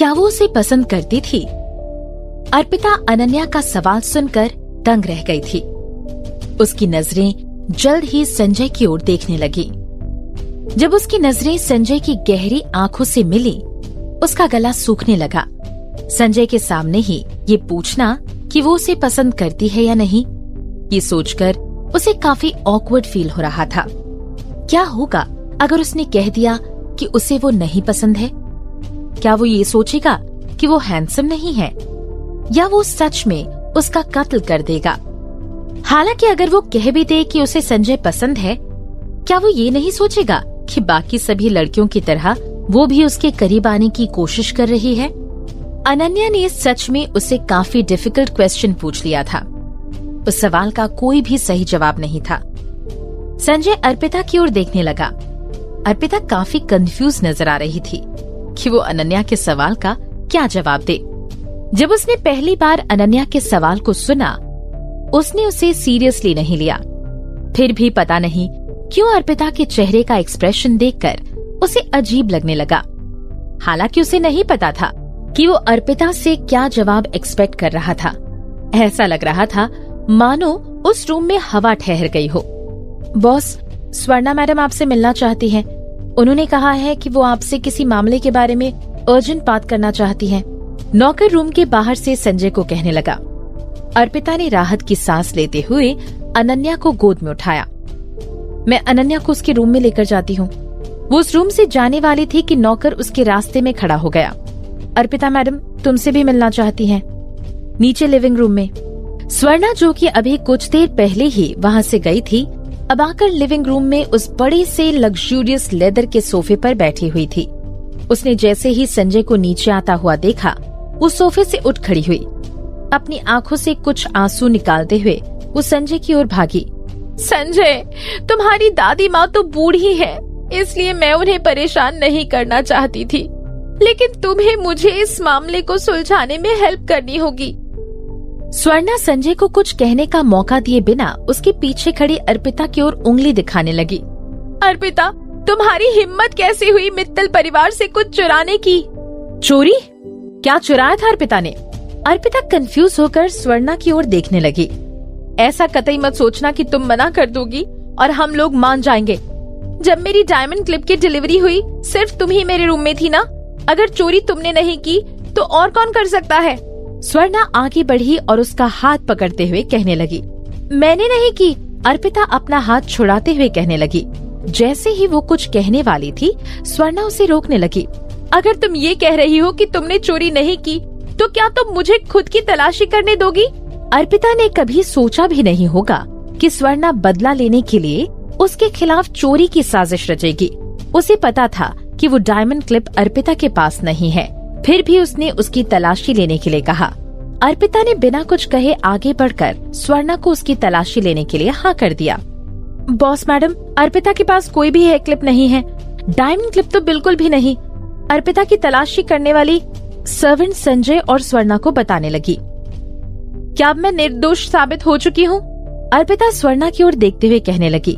क्या वो उसे पसंद करती थी? अर्पिता अनन्या का सवाल सुनकर दंग रह गई थी। उसकी नजरें जल्द ही संजय की ओर देखने लगी। जब उसकी नजरें संजय की गहरी आंखों से मिली, उसका गला सूखने लगा। संजय के सामने ही ये पूछना कि वो उसे पसंद करती है या नहीं, ये सोचकर उसे काफी ऑकवर्ड फील हो रहा था। क्या होगा अगर उसने कह दिया कि उसे वो नहीं पसंद है? क्या वो ये सोचेगा कि वो हैंडसम नहीं है, या वो सच में उसका कत्ल कर देगा? हालांकि अगर वो कह भी दे कि उसे संजय पसंद है, क्या वो ये नहीं सोचेगा कि बाकी सभी लड़कियों की तरह वो भी उसके करीब आने की कोशिश कर रही है? अनन्या ने सच में उससे काफी डिफिकल्ट क्वेश्चन पूछ लिया था। उस सवाल का कोई भी सही जवाब नहीं था। संजय अर्पिता की ओर देखने लगा। अर्पिता काफी कंफ्यूज नजर आ रही थी कि वो अनन्या के सवाल का क्या जवाब दे। जब उसने पहली बार अनन्या के सवाल को सुना, उसने उसे सीरियसली नहीं लिया। फिर भी पता नहीं क्यों अर्पिता के चेहरे का एक्सप्रेशन देखकर उसे अजीब लगने लगा। हालांकि उसे नहीं पता था कि वो अर्पिता से क्या जवाब एक्सपेक्ट कर रहा था। ऐसा लग रहा था मानो उस रूम में हवा ठहर गई हो। बॉस, स्वर्णा मैडम आपसे मिलना चाहती हैं। उन्होंने कहा है कि वो आपसे किसी मामले के बारे में अर्जेंट बात करना चाहती हैं। नौकर रूम के बाहर से संजय को कहने लगा। अर्पिता ने राहत की सांस लेते हुए अनन्या को गोद में उठाया। मैं अनन्या को उसके रूम में लेकर जाती हूँ। वो उस रूम से जाने वाली थी कि नौकर उसके रास्ते में खड़ा हो गया। अर्पिता मैडम तुमसे भी मिलना चाहती हैं, नीचे लिविंग रूम में। स्वर्णा, जो कि अभी कुछ देर पहले ही वहाँ से गई थी, अब आकर लिविंग रूम में उस बड़े से लग्जूरियस लेदर के सोफे पर बैठी हुई थी। उसने जैसे ही संजय को नीचे आता हुआ देखा, वो सोफे से उठ खड़ी हुई। अपनी आंखों से कुछ आंसू निकालते हुए वो संजय की ओर भागी। संजय, तुम्हारी दादी माँ तो बूढ़ी है, इसलिए मैं उन्हें परेशान नहीं करना चाहती थी, लेकिन तुम्हें मुझे इस मामले को सुलझाने में हेल्प करनी होगी। स्वर्णा संजय को कुछ कहने का मौका दिए बिना उसके पीछे खड़ी अर्पिता की ओर उंगली दिखाने लगी। अर्पिता, तुम्हारी हिम्मत कैसे हुई मित्तल परिवार से कुछ चुराने की? चोरी? क्या चुराया था अर्पिता ने? अर्पिता कंफ्यूज होकर स्वर्णा की ओर देखने लगी। ऐसा कतई मत सोचना कि तुम मना कर दोगी और हम लोग मान जाएंगे। जब मेरी डायमंड क्लिप की डिलीवरी हुई, सिर्फ तुम ही मेरे रूम में थी ना। अगर चोरी तुमने नहीं की तो और कौन कर सकता है? स्वर्णा आगे बढ़ी और उसका हाथ पकड़ते हुए कहने लगी। मैंने नहीं की, अर्पिता अपना हाथ छुड़ाते हुए कहने लगी। जैसे ही वो कुछ कहने वाली थी, स्वर्णा उसे रोकने लगी। अगर तुम ये कह रही हो कि तुमने चोरी नहीं की, तो क्या तुम मुझे खुद की तलाशी करने दोगी? अर्पिता ने कभी सोचा भी नहीं होगा कि स्वर्णा बदला लेने के लिए उसके खिलाफ चोरी की साजिश रचेगी। उसे पता था कि वो डायमंड क्लिप अर्पिता के पास नहीं है, फिर भी उसने उसकी तलाशी लेने के लिए कहा। अर्पिता ने बिना कुछ कहे आगे बढ़कर स्वर्णा को उसकी तलाशी लेने के लिए हाँ कर दिया। बॉस मैडम, अर्पिता के पास कोई भी हेयर क्लिप नहीं है, डायमंड क्लिप तो बिल्कुल भी नहीं। अर्पिता की तलाशी करने वाली सर्वेंट संजय और स्वर्णा को बताने लगी। क्या अब मैं निर्दोष साबित हो चुकी हूँ? अर्पिता स्वर्णा की ओर देखते हुए कहने लगी।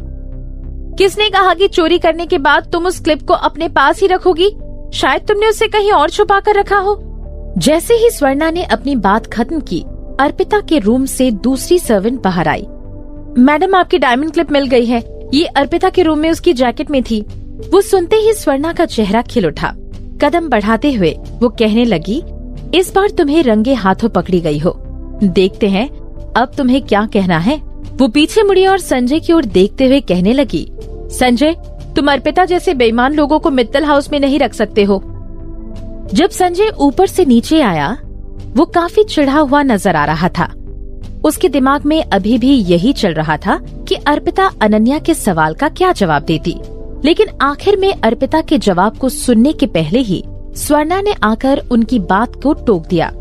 किसने कहा कि चोरी करने के बाद तुम उस क्लिप को अपने पास ही रखोगी? शायद तुमने उसे कहीं और छुपा कर रखा हो। जैसे ही स्वर्णा ने अपनी बात खत्म की, अर्पिता के रूम से दूसरी सर्वेंट बाहर आई। मैडम, आपकी डायमंड क्लिप मिल गई है। ये अर्पिता के रूम में उसकी जैकेट में थी। वो सुनते ही स्वर्णा का चेहरा खिल उठा। कदम बढ़ाते हुए वो कहने लगी, इस बार तुम्हें रंगे हाथों पकड़ी गई हो। देखते हैं अब तुम्हें क्या कहना है। वो पीछे मुड़ी और संजय की ओर देखते हुए कहने लगी। संजय, तुम अर्पिता जैसे बेईमान लोगों को मित्तल हाउस में नहीं रख सकते हो। जब संजय ऊपर से नीचे आया, वो काफी चिढ़ा हुआ नजर आ रहा था। उसके दिमाग में अभी भी यही चल रहा था कि अर्पिता अनन्या के सवाल का क्या जवाब देती। लेकिन आखिर में अर्पिता के जवाब को सुनने के पहले ही स्वर्णा ने आकर उनकी बात को टोक दिया।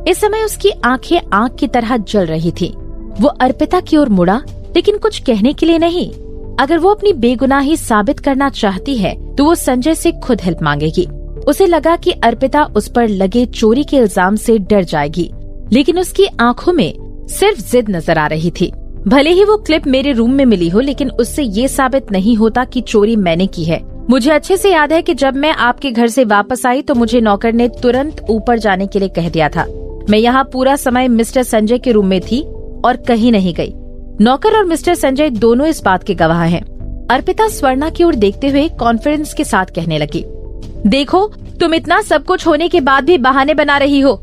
इस समय उसकी आंखें आग की तरह जल रही थी। वो अर्पिता की ओर मुड़ा, लेकिन कुछ कहने के लिए नहीं। अगर वो अपनी बेगुनाही साबित करना चाहती है तो वो संजय से खुद हेल्प मांगेगी। उसे लगा कि अर्पिता उस पर लगे चोरी के इल्जाम से डर जाएगी, लेकिन उसकी आंखों में सिर्फ जिद नजर आ रही थी। भले ही वो क्लिप मेरे रूम में मिली हो, लेकिन उससे ये साबित नहीं होता कि चोरी मैंने की है। मुझे अच्छे से याद है कि जब मैं आपके घर से वापस आई तो मुझे नौकर ने तुरंत ऊपर जाने के लिए कह दिया था। मैं यहाँ पूरा समय मिस्टर संजय के रूम में थी और कहीं नहीं गई। नौकर और मिस्टर संजय दोनों इस बात के गवाह हैं। अर्पिता स्वर्णा की ओर देखते हुए कॉन्फिडेंस के साथ कहने लगी, देखो तुम इतना सब कुछ होने के बाद भी बहाने बना रही हो।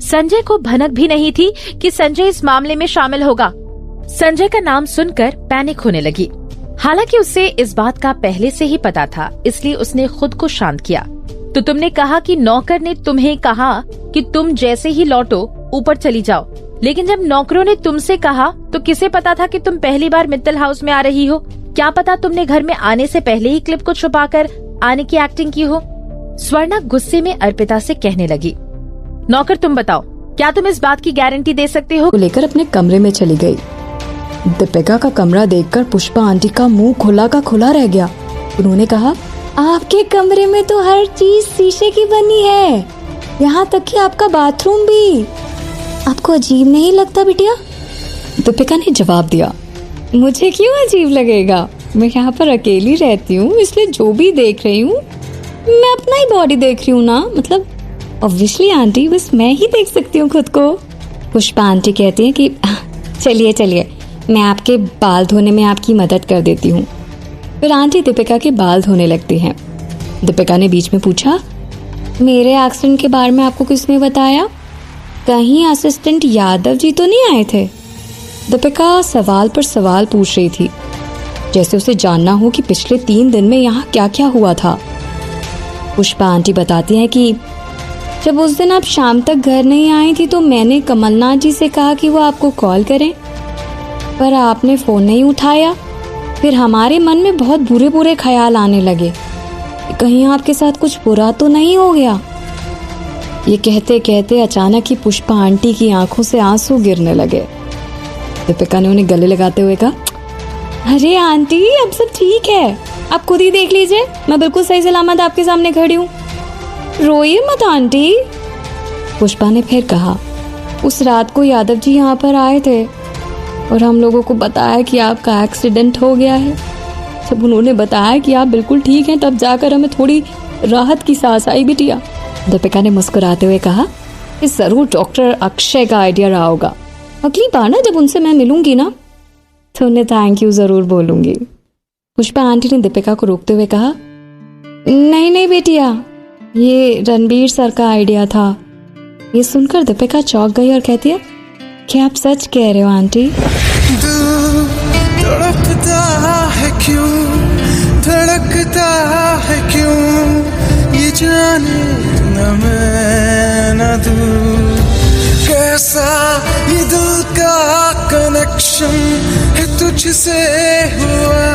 संजय को भनक भी नहीं थी कि संजय इस मामले में शामिल होगा। संजय का नाम सुनकर पैनिक होने लगी। हालांकि उसे इस बात का पहले से ही पता था, इसलिए उसने खुद को शांत किया। तो तुमने कहा कि नौकर ने तुम्हें कहा कि तुम जैसे ही लौटो ऊपर चली जाओ, लेकिन जब नौकरों ने तुमसे कहा तो किसे पता था कि तुम पहली बार मित्तल हाउस में आ रही हो? क्या पता तुमने घर में आने से पहले ही क्लिप को छुपाकर आने की एक्टिंग की हो? स्वर्णा गुस्से में अर्पिता से कहने लगी, नौकर तुम बताओ, क्या तुम इस बात की गारंटी दे सकते हो? लेकर अपने कमरे में चली गई। दीपिका का कमरा देखकर पुष्पा आंटी का मुंह खुला का खुला रह गया। उन्होंने कहा, आपके कमरे में तो हर चीज शीशे की बनी है, यहाँ तक कि आपका बाथरूम भी। आपको अजीब नहीं लगता बिटिया? दीपिका ने जवाब दिया, मुझे क्यों अजीब लगेगा, मैं यहाँ पर अकेली रहती हूँ, इसलिए जो भी देख रही हूँ मैं अपना ही बॉडी देख रही हूँ ना, मतलब ऑब्वियसली आंटी, बस मैं ही देख सकती हूँ खुद को। पुष्पा आंटी कहती है कि चलिए चलिए, मैं आपके बाल धोने में आपकी मदद कर देती हूँ। फिर आंटी दीपिका के बाल धोने लगती हैं। दीपिका ने बीच में पूछा, मेरे एक्सीडेंट के बारे में आपको किसने बताया? कहीं असिस्टेंट यादव जी तो नहीं आए थे? दीपिका सवाल पर सवाल पूछ रही थी, जैसे उसे जानना हो कि पिछले 3 दिन में यहाँ क्या क्या हुआ था। पुष्पा आंटी बताती हैं कि जब उस दिन आप शाम तक घर नहीं आई थी तो मैंने कमलनाथ जी से कहा कि वो आपको कॉल करें, पर आपने फोन नहीं उठाया। फिर हमारे मन में बहुत बुरे बुरे ख्याल आने लगे, कहीं आपके साथ कुछ बुरा तो नहीं हो गया। ये कहते कहते अचानक ही पुष्पा आंटी की आंखों से आंसू गिरने लगे। दीपिका ने उन्हें गले लगाते हुए कहा, अरे आंटी अब सब ठीक है, आप खुद ही देख लीजिए, मैं बिल्कुल सही सलामत आपके सामने खड़ी हूँ, रोइए मत आंटी। पुष्पा ने फिर कहा, उस रात को यादव जी यहाँ पर आए थे और हम लोगों को बताया कि आपका एक्सीडेंट हो गया है। जब उन्होंने बताया कि आप बिल्कुल ठीक हैं, तब जाकर हमें थोड़ी राहत की सांस आई बिटिया। दीपिका ने मुस्कुराते हुए कहा, ये जरूर डॉक्टर अक्षय का आइडिया रहा होगा। अगली बार ना जब उनसे मैं मिलूंगी ना तो उन्हें थैंक यू जरूर बोलूंगी। पुष्पा आंटी ने दीपिका को रोकते हुए कहा, नहीं नहीं बेटिया, ये रणबीर सर का आइडिया था। ये सुनकर दीपिका चौंक गई और कहती है, क्या आप सच कह रहे हो आंटी? धड़कता है क्यों, धड़कता है क्यों, ये जाने न मैं न तू, कैसा ये दिल का कनेक्शन है तुझसे हुआ